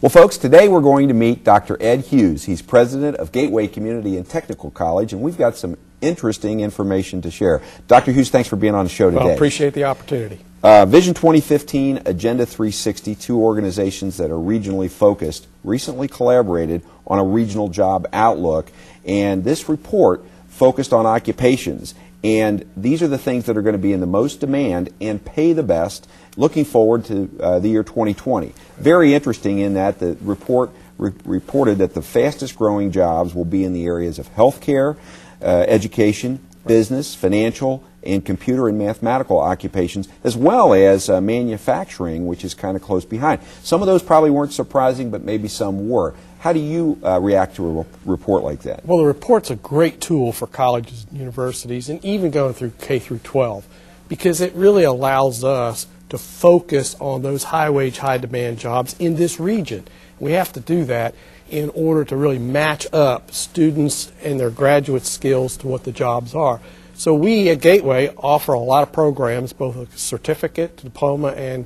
Well, folks, today we're going to meet Dr. Ed Hughes. He's president of Gateway Community and Technical College, and we've got some interesting information to share. Dr. Hughes, thanks for being on the show today. Well, I appreciate the opportunity. Vision 2015, Agenda 360, two organizations that are regionally focused, recently collaborated on a regional job outlook, and this report focused on occupations. And these are the things that are going to be in the most demand and pay the best, looking forward to the year 2020. Very interesting in that the report reported that the fastest growing jobs will be in the areas of healthcare, education, business, financial, and computer and mathematical occupations, as well as manufacturing, which is kind of close behind. Some of those probably weren't surprising, but maybe some were. How do you react to a report like that? Well, the report's a great tool for colleges and universities, and even going through K through 12, because it really allows us to focus on those high-wage, high-demand jobs in this region. We have to do that in order to really match up students and their graduate skills to what the jobs are. So we at Gateway offer a lot of programs, both a certificate, diploma, and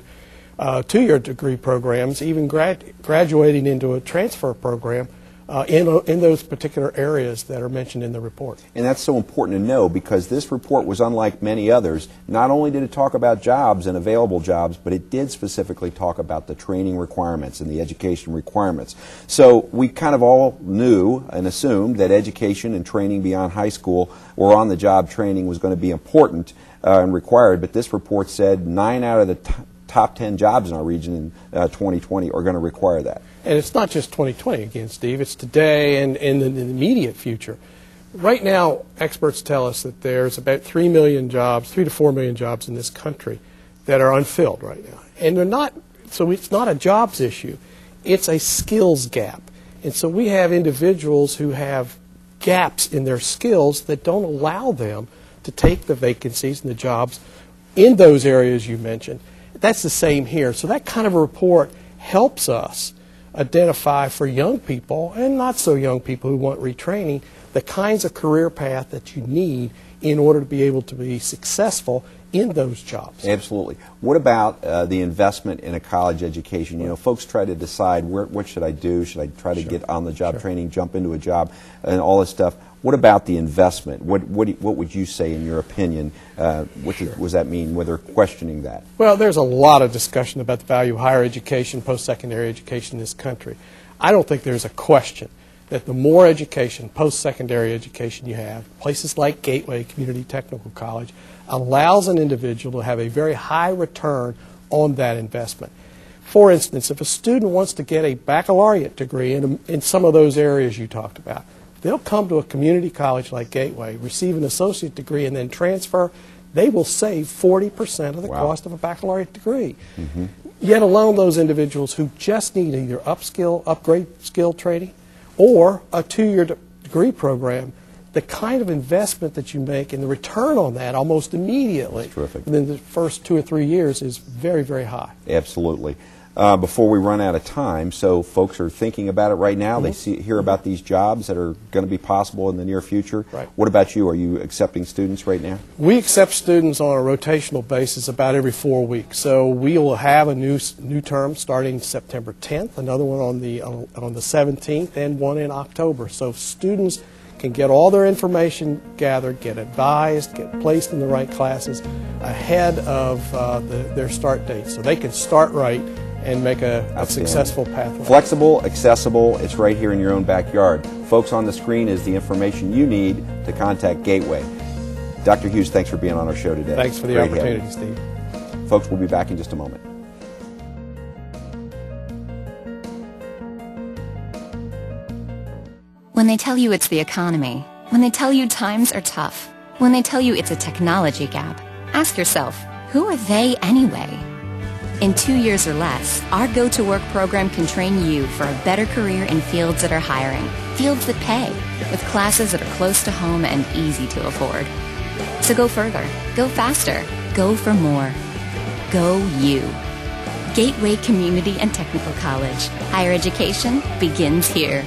two-year degree programs, even graduating into a transfer program in those particular areas that are mentioned in the report. And that's so important to know, because this report was unlike many others. Not only did it talk about jobs and available jobs, but it did specifically talk about the training requirements and the education requirements. So we kind of all knew and assumed that education and training beyond high school or on-the-job training was going to be important and required, but this report said 9 out of the top 10 jobs in our region in 2020 are going to require that. And it's not just 2020 again, Steve. It's today and in the immediate future. Right now, experts tell us that there's about 3 million jobs, 3 to 4 million jobs in this country that are unfilled right now. And they're not, so it's not a jobs issue. It's a skills gap. And so we have individuals who have gaps in their skills that don't allow them to take the vacancies and the jobs in those areas you mentioned. That's the same here. So that kind of a report helps us identify for young people and not so young people who want retraining the kinds of career path that you need in order to be able to be successful in those jobs. Absolutely. What about the investment in a college education? You know, folks try to decide what should I do? Should I try to get on-the-job training, jump into a job, and all this stuff? What about the investment? What would you say, in your opinion? What does that mean, whether questioning that? Well, there's a lot of discussion about the value of higher education, post-secondary education in this country. I don't think there's a question that the more education, post-secondary education you have, places like Gateway Community Technical College, allows an individual to have a very high return on that investment. For instance, if a student wants to get a baccalaureate degree in some of those areas you talked about, they'll come to a community college like Gateway, receive an associate degree, and then transfer. They will save 40% of the cost of a baccalaureate degree. Yet alone those individuals who just need either upgrade skill training, or a two-year degree program, the kind of investment that you make and the return on that almost immediately within the first 2 or 3 years is very, very high. Absolutely. Before we run out of time, so folks are thinking about it right now. They hear about these jobs that are going to be possible in the near future. What about you? Are you accepting students right now? We accept students on a rotational basis about every 4 weeks. So we will have a new term starting September 10th, another one on the 17th, and one in October. So students can get all their information gathered, get advised, get placed in the right classes ahead of their start date, so they can start right and make a successful pathway. Flexible, accessible, it's right here in your own backyard. Folks, on the screen is the information you need to contact Gateway. Dr. Hughes, thanks for being on our show today. Thanks for the opportunity, Steve. Folks, we'll be back in just a moment. When they tell you it's the economy, when they tell you times are tough, when they tell you it's a technology gap, ask yourself, who are they anyway? In 2 years or less, our Go to Work program can train you for a better career in fields that are hiring, fields that pay, with classes that are close to home and easy to afford. So go further, go faster, go for more. Go you. Gateway Community and Technical College. Higher education begins here.